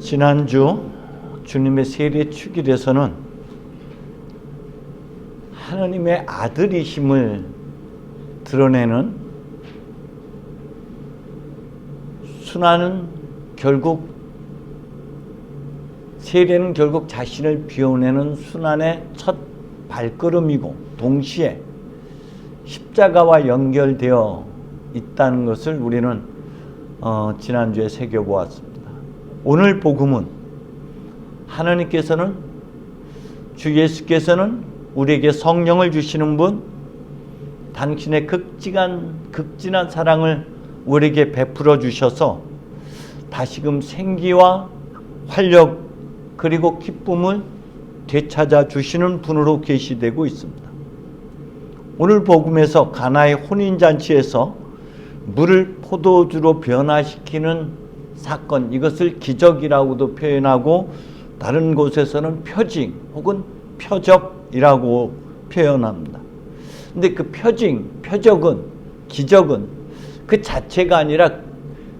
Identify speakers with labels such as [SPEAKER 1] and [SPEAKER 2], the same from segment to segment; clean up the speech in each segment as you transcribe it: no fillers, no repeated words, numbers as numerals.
[SPEAKER 1] 지난주 주님의 세례 축일에서는 하나님의 아들이심을 드러내는 순환은 결국 세례는 결국 자신을 비워내는 순환의 첫 발걸음이고 동시에 십자가와 연결되어 있다는 것을 우리는 지난주에 새겨보았습니다. 오늘 복음은 하나님께서는 주 예수께서는 우리에게 성령을 주시는 분, 당신의 극진한 사랑을 우리에게 베풀어 주셔서 다시금 생기와 활력 그리고 기쁨을 되찾아 주시는 분으로 계시되고 있습니다. 오늘 복음에서 가나의 혼인잔치에서 물을 포도주로 변화시키는 사건, 이것을 기적이라고도 표현하고 다른 곳에서는 표징 혹은 표적이라고 표현합니다. 근데 그 표적은, 기적은 그 자체가 아니라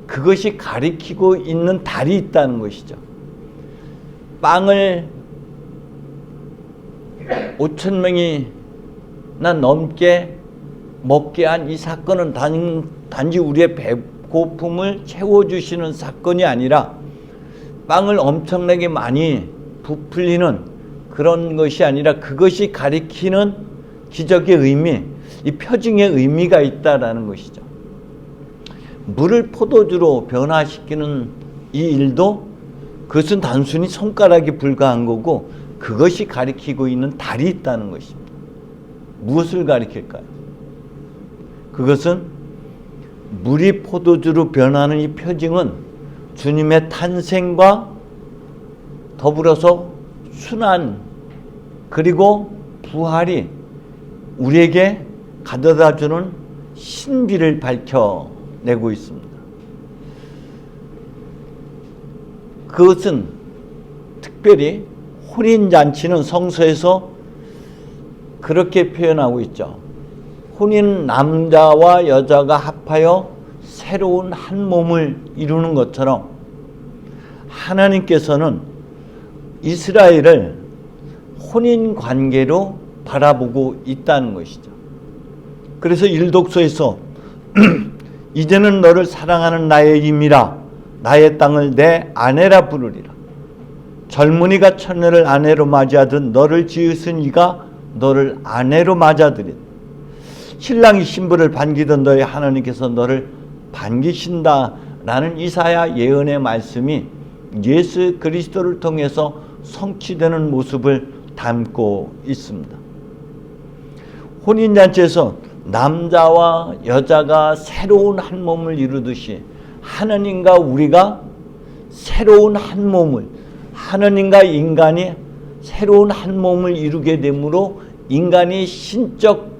[SPEAKER 1] 그것이 가리키고 있는 달이 있다는 것이죠. 빵을 5,000명이나 넘게 먹게 한 이 사건은 단지 우리의 배고픔을 채워주시는 사건이 아니라 빵을 엄청나게 많이 부풀리는 그런 것이 아니라 그것이 가리키는 기적의 의미, 이 표징의 의미가 있다라는 것이죠. 물을 포도주로 변화시키는 이 일도 그것은 단순히 손가락에 불과한 거고 그것이 가리키고 있는 달이 있다는 것입니다. 무엇을 가리킬까요? 그것은 물이 포도주로 변하는 이 표징은 주님의 탄생과 더불어서 순환 그리고 부활이 우리에게 가져다주는 신비를 밝혀내고 있습니다. 그것은 특별히 혼인잔치는 성서에서 그렇게 표현하고 있죠. 혼인 남자와 여자가 합하여 새로운 한 몸을 이루는 것처럼 하나님께서는 이스라엘을 혼인 관계로 바라보고 있다는 것이죠. 그래서 일독서에서 이제는 너를 사랑하는 나의 임이라 나의 땅을 내 아내라 부르리라. 젊은이가 처녀를 아내로 맞이하듯 너를 지으신 이가 너를 아내로 맞아들인 신랑이 신부를 반기던 너의 하나님께서 너를 반기신다라는 이사야 예언의 말씀이 예수 그리스도를 통해서 성취되는 모습을 담고 있습니다. 혼인잔치에서 남자와 여자가 새로운 한 몸을 이루듯이 하나님과 우리가 새로운 한 몸을, 하나님과 인간이 새로운 한 몸을 이루게 되므로 인간이 신적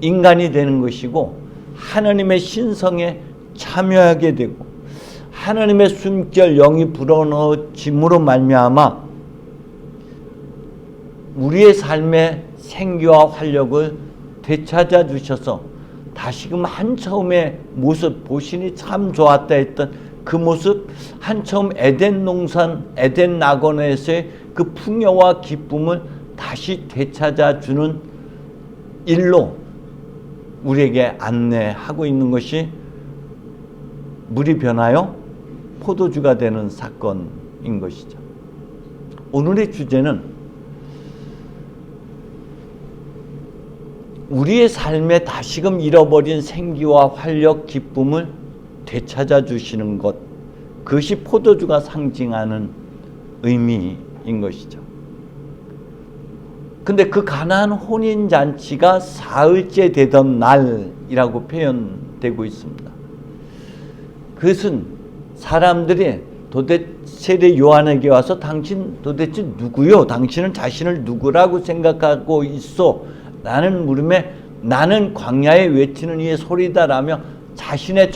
[SPEAKER 1] 인간이 되는 것이고 하나님의 신성에 참여하게 되고 하나님의 숨결 영이 불어넣어짐으로 말미암아 우리의 삶의 생기와 활력을 되찾아 주셔서 다시금 한처음의 모습, 보시니 참 좋았다 했던 그 모습, 한처음 에덴 농산, 에덴 낙원에서의 그 풍요와 기쁨을 다시 되찾아 주는 일로 우리에게 안내하고 있는 것이 물이 변하여 포도주가 되는 사건인 것이죠. 오늘의 주제는 우리의 삶에 다시금 잃어버린 생기와 활력, 기쁨을 되찾아 주시는 것, 그것이 포도주가 상징하는 의미인 것이죠. 근데 그 가나안 혼인잔치가 사흘째 되던 날이라고 표현되고 있습니다. 그것은 사람들이 세례 요한에게 와서 당신 도대체 누구요? 당신은 자신을 누구라고 생각하고 있어? 라는 물음에 나는 광야에 외치는 이의 소리다라며 자신의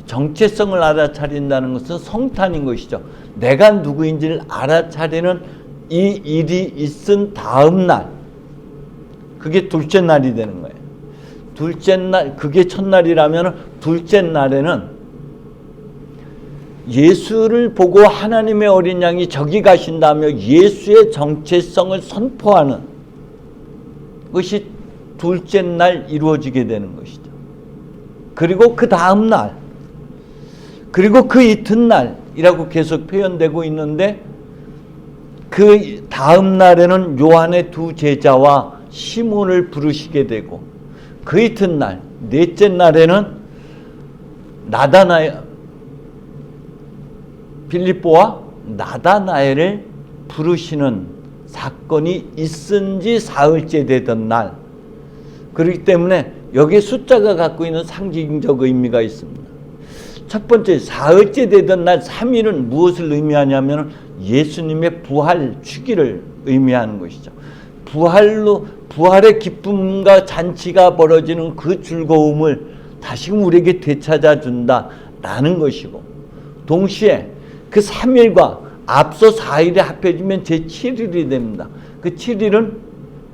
[SPEAKER 1] 정체성을 알아차린다는 것은 성탄인 것이죠. 내가 누구인지를 알아차리는 이 일이 있은 다음 날, 그게 둘째 날이 되는 거예요. 둘째 날, 그게 첫날이라면 둘째 날에는 예수를 보고 하나님의 어린 양이 저기 가신다며 예수의 정체성을 선포하는 것이 둘째 날 이루어지게 되는 것이죠. 그리고 그 다음 날, 그리고 그 이튿날이라고 계속 표현되고 있는데, 그 다음 날에는 요한의 두 제자와 시몬을 부르시게 되고, 그 이튿날, 넷째 날에는 빌립보와 나다나엘을 부르시는 사건이 있은 지 사흘째 되던 날. 그렇기 때문에 여기에 숫자가 갖고 있는 상징적 의미가 있습니다. 첫 번째, 사흘째 되던 날 3일은 무엇을 의미하냐면 예수님의 부활 축일을 의미하는 것이죠. 부활의 기쁨과 잔치가 벌어지는 그 즐거움을 다시금 우리에게 되찾아 준다라는 것이고, 동시에 그 3일과 앞서 4일에 합해지면 제7일이 됩니다. 그 7일은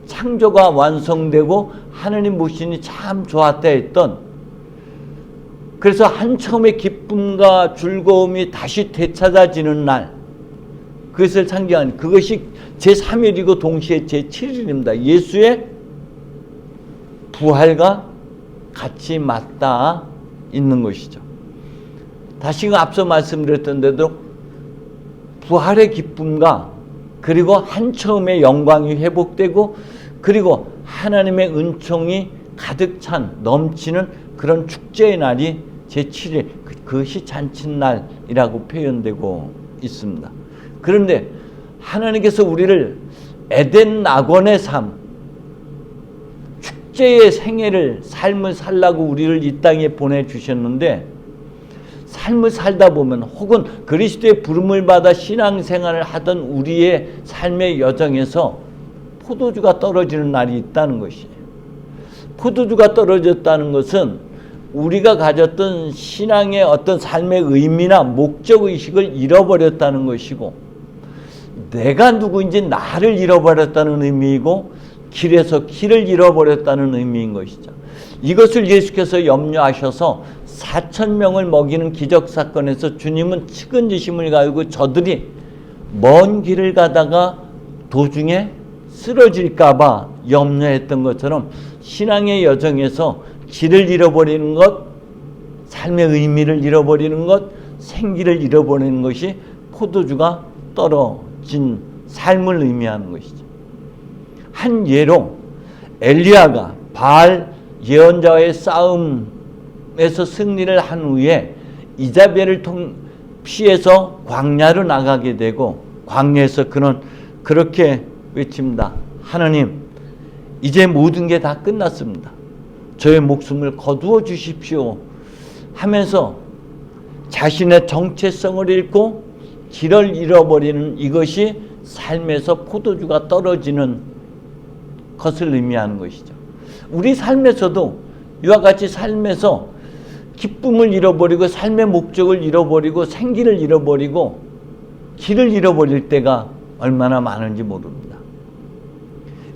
[SPEAKER 1] 창조가 완성되고 하느님 모신이 참 좋았다 했던, 그래서 한처음의 기쁨과 즐거움이 다시 되찾아지는 날, 그것을 상징하는, 그것이 제3일이고 동시에 제7일입니다. 예수의 부활과 같이 맞닿아 있는 것이죠. 다시 앞서 말씀드렸던 대로 부활의 기쁨과 그리고 한처음의 영광이 회복되고, 그리고 하나님의 은총이 가득 찬 넘치는 그런 축제의 날이 제7일, 그것이 잔칫날이라고 표현되고 있습니다. 그런데 하나님께서 우리를 에덴 낙원의 삶, 축제의 생애를, 삶을 살라고 우리를 이 땅에 보내주셨는데, 삶을 살다 보면 혹은 그리스도의 부름을 받아 신앙생활을 하던 우리의 삶의 여정에서 포도주가 떨어지는 날이 있다는 것이에요. 포도주가 떨어졌다는 것은 우리가 가졌던 신앙의 어떤 삶의 의미나 목적의식을 잃어버렸다는 것이고, 내가 누구인지 나를 잃어버렸다는 의미이고, 길에서 길을 잃어버렸다는 의미인 것이죠. 이것을 예수께서 염려하셔서 4,000명을 먹이는 기적사건에서 주님은 측은지심을 가지고 저들이 먼 길을 가다가 도중에 쓰러질까봐 염려했던 것처럼, 신앙의 여정에서 길을 잃어버리는 것, 삶의 의미를 잃어버리는 것, 생기를 잃어버리는 것이 포도주가 떨어진 삶을 의미하는 것이죠. 한 예로 엘리야가 바알 예언자와의 싸움에서 승리를 한 후에 이자벨을 피해서 광야로 나가게 되고, 광야에서 그는 그렇게 외칩니다. 하나님, 이제 모든 게 다 끝났습니다. 저의 목숨을 거두어 주십시오 하면서 자신의 정체성을 잃고 길을 잃어버리는 이것이 삶에서 포도주가 떨어지는 것을 의미하는 것이죠. 우리 삶에서도 이와 같이 삶에서 기쁨을 잃어버리고 삶의 목적을 잃어버리고 생기를 잃어버리고 길을 잃어버릴 때가 얼마나 많은지 모릅니다.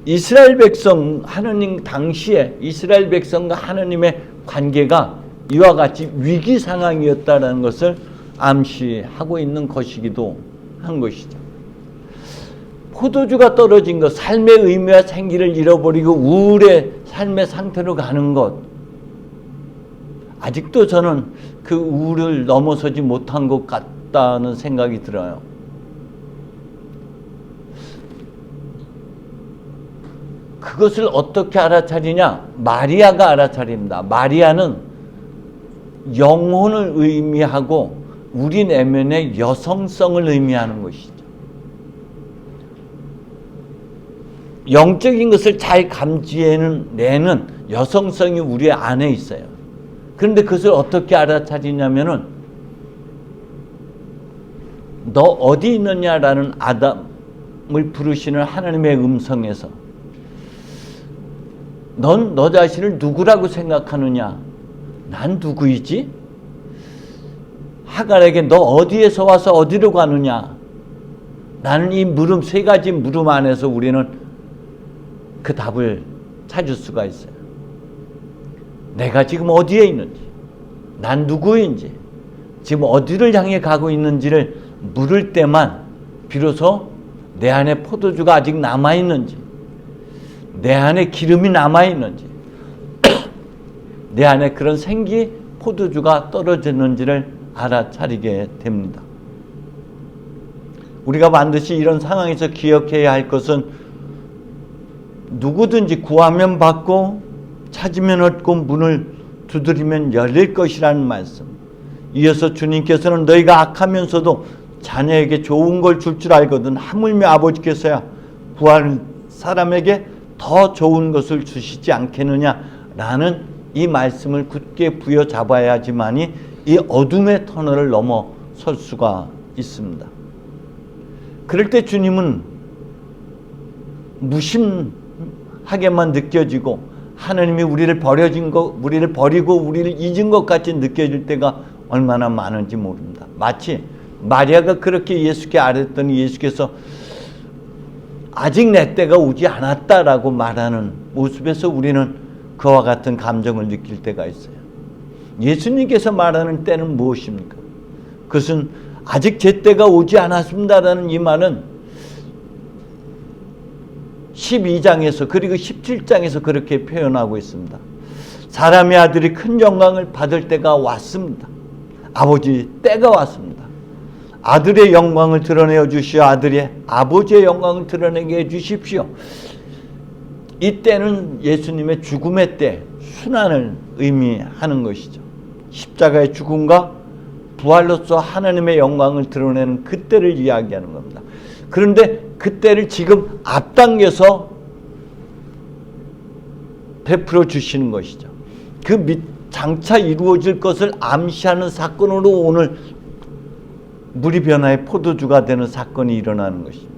[SPEAKER 1] 이스라엘 백성, 하느님 당시에 이스라엘 백성과 하느님의 관계가 이와 같이 위기 상황이었다는 것을 암시하고 있는 것이기도 한 것이죠. 포도주가 떨어진 것, 삶의 의미와 생기를 잃어버리고 우울의 삶의 상태로 가는 것, 아직도 저는 그 우울을 넘어서지 못한 것 같다는 생각이 들어요. 그것을 어떻게 알아차리냐? 마리아가 알아차립니다. 마리아는 영혼을 의미하고 우리 내면의 여성성을 의미하는 것이죠. 영적인 것을 잘 감지해내는 여성성이 우리 안에 있어요. 그런데 그것을 어떻게 알아차리냐면은, 너 어디 있느냐라는 아담을 부르시는 하나님의 음성에서 넌 너 자신을 누구라고 생각하느냐? 난 누구이지? 하갈에게 너 어디에서 와서 어디로 가느냐? 나는 이 물음, 세 가지 물음 안에서 우리는 그 답을 찾을 수가 있어요. 내가 지금 어디에 있는지, 난 누구인지, 지금 어디를 향해 가고 있는지를 물을 때만 비로소 내 안에 포도주가 아직 남아있는지, 내 안에 기름이 남아있는지, 내 안에 그런 생기 포도주가 떨어지는지를 알아차리게 됩니다. 우리가 반드시 이런 상황에서 기억해야 할 것은 누구든지 구하면 받고 찾으면 얻고 문을 두드리면 열릴 것이라는 말씀. 이어서 주님께서는 너희가 악하면서도 자녀에게 좋은 걸 줄 줄 알거든 하물며 아버지께서야 구할 사람에게 더 좋은 것을 주시지 않겠느냐라는 이 말씀을 굳게 부여잡아야지만이 이 어둠의 터널을 넘어설 수가 있습니다. 그럴 때 주님은 무심하게만 느껴지고 하나님이 우리를 버리고 우리를 잊은 것 같이 느껴질 때가 얼마나 많은지 모릅니다. 마치 마리아가 그렇게 예수께 아뢰었더니 예수께서 아직 내 때가 오지 않았다라고 말하는 모습에서 우리는 그와 같은 감정을 느낄 때가 있어요. 예수님께서 말하는 때는 무엇입니까? 그것은 아직 제 때가 오지 않았습니다라는 이 말은 12장에서 그리고 17장에서 그렇게 표현하고 있습니다. 사람의 아들이 큰 영광을 받을 때가 왔습니다. 아버지 때가 왔습니다. 아들의 영광을 드러내어 주시오. 아버지의 영광을 드러내게 해 주십시오. 이 때는 예수님의 죽음의 때, 순환을 의미하는 것이죠. 십자가의 죽음과 부활로서 하나님의 영광을 드러내는 그때를 이야기하는 겁니다. 그런데 그때를 지금 앞당겨서 베풀어 주시는 것이죠. 그 장차 이루어질 것을 암시하는 사건으로 오늘 물이 변화의 포도주가 되는 사건이 일어나는 것입니다.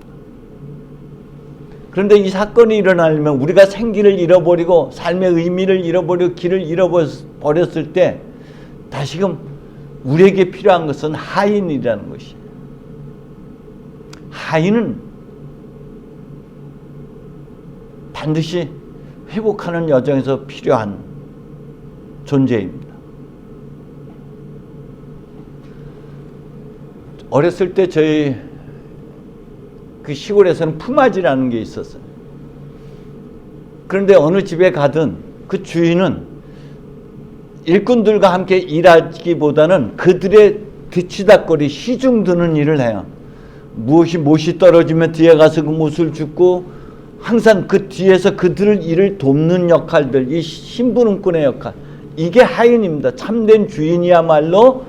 [SPEAKER 1] 그런데 이 사건이 일어나려면 우리가 생기를 잃어버리고 삶의 의미를 잃어버리고 길을 잃어버렸을 때 다시금 우리에게 필요한 것은 하인이라는 것이에요. 하인은 반드시 회복하는 여정에서 필요한 존재입니다. 어렸을 때 저희 그 시골에서는 품앗이라는 게 있었어요. 그런데 어느 집에 가든 그 주인은 일꾼들과 함께 일하기보다는 그들의 뒤치다거리 시중 드는 일을 해요. 못이 떨어지면 뒤에 가서 그 못을 줍고 항상 그 뒤에서 그들을 일을 돕는 역할들, 이 신부름꾼의 역할, 이게 하인입니다. 참된 주인이야말로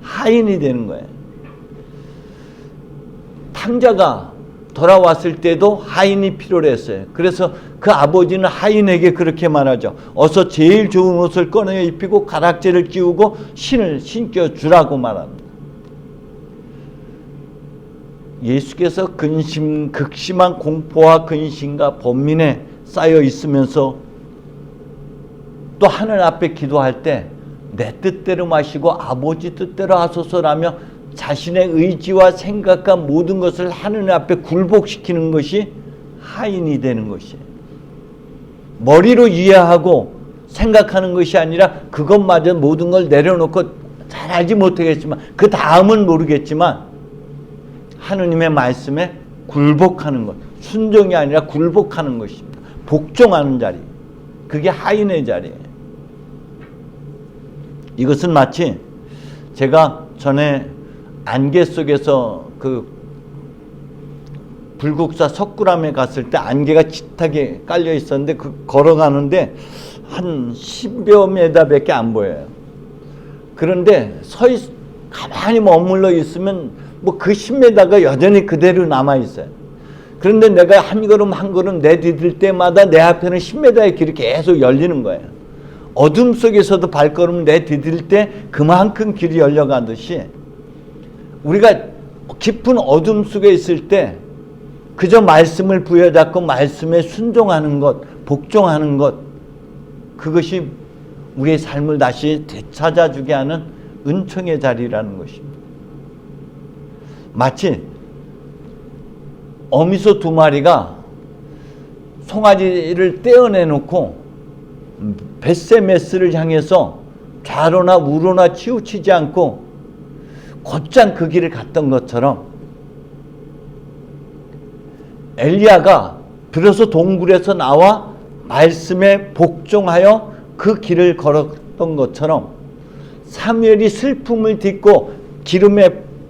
[SPEAKER 1] 하인이 되는 거예요. 탕자가 돌아왔을 때도 하인이 필요로 했어요. 그래서 그 아버지는 하인에게 그렇게 말하죠. 어서 제일 좋은 옷을 꺼내 입히고 가락지를 끼우고 신을 신겨 주라고 말합니다. 예수께서 극심한 공포와 근심과 번민에 쌓여 있으면서 또 하늘 앞에 기도할 때 내 뜻대로 마시고 아버지 뜻대로 하소서라며 자신의 의지와 생각과 모든 것을 하늘 앞에 굴복시키는 것이 하인이 되는 것이에요. 머리로 이해하고 생각하는 것이 아니라 그것마저 모든 걸 내려놓고 잘 알지 못하겠지만 그 다음은 모르겠지만 하느님의 말씀에 굴복하는 것, 순종이 아니라 굴복하는 것입니다. 복종하는 자리, 그게 하인의 자리예요. 이것은 마치 제가 전에 안개 속에서 그 불국사 석굴암에 갔을 때 안개가 짙하게 깔려 있었는데 그 걸어가는데 한 10여 미터밖에 안 보여요. 그런데 가만히 머물러 있으면 뭐 그 10m가 여전히 그대로 남아 있어요. 그런데 내가 한 걸음 한 걸음 내디딜 때마다 내 앞에는 10m의 길이 계속 열리는 거예요. 어둠 속에서도 발걸음 내디딜 때 그만큼 길이 열려가듯이 우리가 깊은 어둠 속에 있을 때 그저 말씀을 부여잡고 말씀에 순종하는 것, 복종하는 것, 그것이 우리의 삶을 다시 되찾아주게 하는 은총의 자리라는 것입니다. 마치 어미소 2마리가 송아지를 떼어내놓고 벳세메스를 향해서 좌로나 우로나 치우치지 않고 곧장 그 길을 갔던 것처럼 엘리야가 비로소 동굴에서 나와 말씀에 복종하여 그 길을 걸었던 것처럼 사무엘이 슬픔을 딛고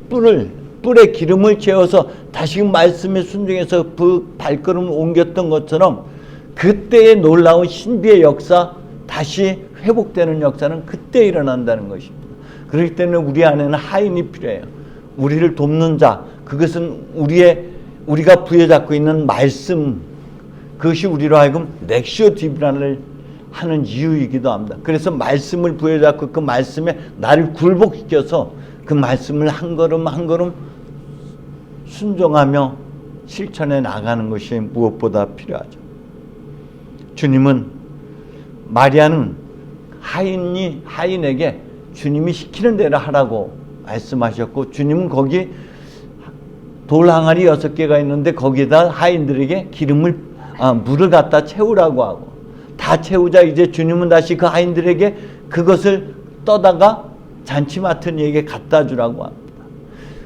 [SPEAKER 1] 뿔에 기름을 채워서 다시금 말씀에 순종해서 그 발걸음을 옮겼던 것처럼 그때의 놀라운 신비의 역사, 다시 회복되는 역사는 그때 일어난다는 것입니다. 그렇기 때문에 우리 안에는 하인이 필요해요. 우리를 돕는 자, 그것은 우리가 부여잡고 있는 말씀, 그것이 우리로 하여금 렉시오 디비나를 하는 이유이기도 합니다. 그래서 말씀을 부여잡고 그 말씀에 나를 굴복시켜서 그 말씀을 한 걸음 한 걸음 순종하며 실천해 나가는 것이 무엇보다 필요하죠. 주님은, 마리아는 하인에게 주님이 시키는 대로 하라고 말씀하셨고, 주님은 거기 돌 항아리 6개가 있는데 거기에다 하인들에게 물을 갖다 채우라고 하고, 다 채우자 이제 주님은 다시 그 하인들에게 그것을 떠다가 잔치 맡은 이에게 갖다 주라고 합니다.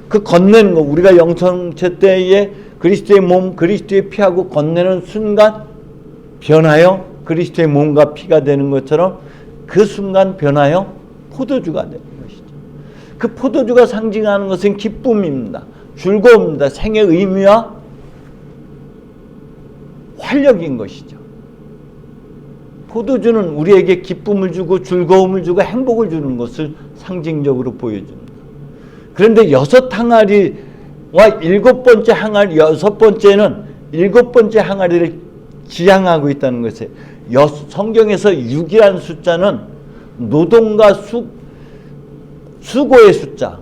[SPEAKER 1] 그 건네는 거, 우리가 영성체 때에 그리스도의 몸, 그리스도의 피하고 건네는 순간 변하여 그리스도의 몸과 피가 되는 것처럼 그 순간 변하여 포도주가 되는 것이죠. 그 포도주가 상징하는 것은 기쁨입니다. 즐거움입니다. 생의 의미와 활력인 것이죠. 포도주는 우리에게 기쁨을 주고 즐거움을 주고 행복을 주는 것을 상징적으로 보여줍니다. 그런데 6항아리와 7번째 항아리, 6번째는 7번째 항아리를 지향하고 있다는 것이에요. 성경에서 6이라는 숫자는 노동과 수고의 숫자,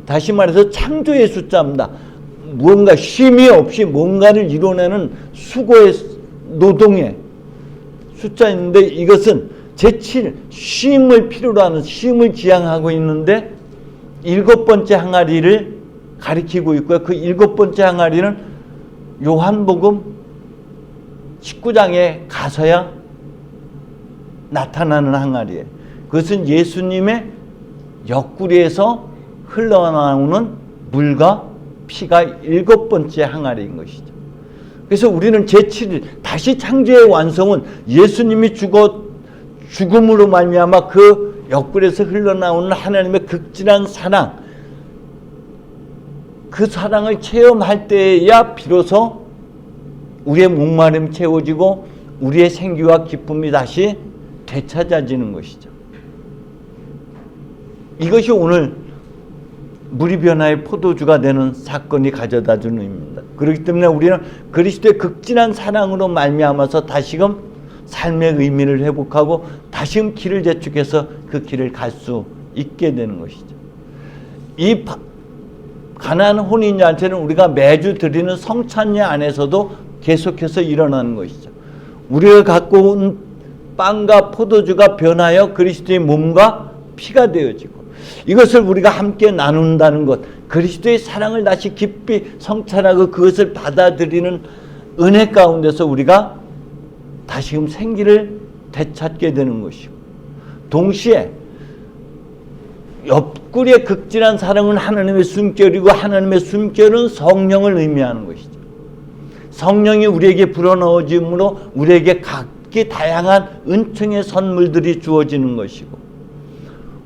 [SPEAKER 1] 다시 말해서 창조의 숫자입니다. 무언가 쉼이 없이 뭔가를 이뤄내는 수고의, 노동의 숫자인데, 이것은 제7, 쉼을 필요로 하는, 쉼을 지향하고 있는데 7번째 항아리를 가리키고 있고요. 그 7번째 항아리는 요한복음 19장에 가서야 나타나는 항아리예요. 그것은 예수님의 옆구리에서 흘러나오는 물과 피가 7번째 항아리인 것이죠. 그래서 우리는 제7일 다시 창조의 완성은 예수님이 죽음으로 말미암아 그 옆구리에서 흘러나오는 하나님의 극진한 사랑, 그 사랑을 체험할 때야 비로소 우리의 목마름이 채워지고 우리의 생기와 기쁨이 다시 되찾아지는 것이죠. 이것이 오늘 물이 변화의 포도주가 되는 사건이 가져다 주는 의미입니다. 그렇기 때문에 우리는 그리스도의 극진한 사랑으로 말미암아서 다시금 삶의 의미를 회복하고 다시금 길을 재촉해서 그 길을 갈 수 있게 되는 것이죠. 이 가나안 혼인잔치는 우리가 매주 드리는 성찬례 안에서도 계속해서 일어나는 것이죠. 우리가 갖고 온 빵과 포도주가 변하여 그리스도의 몸과 피가 되어지고, 이것을 우리가 함께 나눈다는 것, 그리스도의 사랑을 다시 깊이 성찰하고 그것을 받아들이는 은혜 가운데서 우리가 다시금 생기를 되찾게 되는 것이고, 동시에 옆구리의 극진한 사랑은 하나님의 숨결이고 하나님의 숨결은 성령을 의미하는 것이죠. 성령이 우리에게 불어넣어짐으로 우리에게 각기 다양한 은총의 선물들이 주어지는 것이고,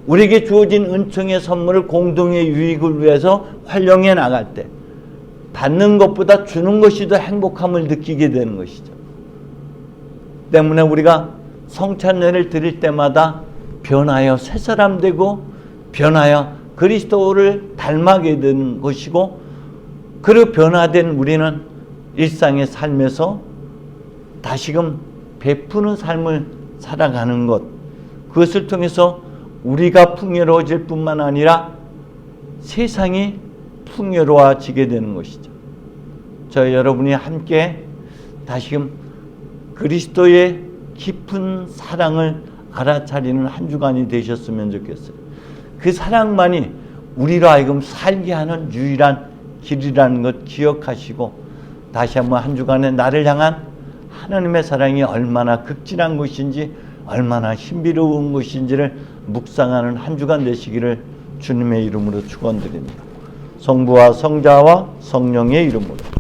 [SPEAKER 1] 우리에게 주어진 은총의 선물을 공동의 유익을 위해서 활용해 나갈 때 받는 것보다 주는 것이 더 행복함을 느끼게 되는 것이죠. 때문에 우리가 성찬례를 드릴 때마다 변하여 새 사람 되고 변하여 그리스도를 닮아게 되는 것이고, 그리고 변화된 우리는 일상의 삶에서 다시금 베푸는 삶을 살아가는 것, 그것을 통해서 우리가 풍요로워질 뿐만 아니라 세상이 풍요로워지게 되는 것이죠. 저희 여러분이 함께 다시금 그리스도의 깊은 사랑을 알아차리는 한 주간이 되셨으면 좋겠어요. 그 사랑만이 우리로 하여금 살게 하는 유일한 길이라는 것 기억하시고, 다시 한번 한 주간에 나를 향한 하나님의 사랑이 얼마나 극진한 것인지, 얼마나 신비로운 것인지를 묵상하는 한 주간 되시기를 주님의 이름으로 축원드립니다. 성부와 성자와 성령의 이름으로.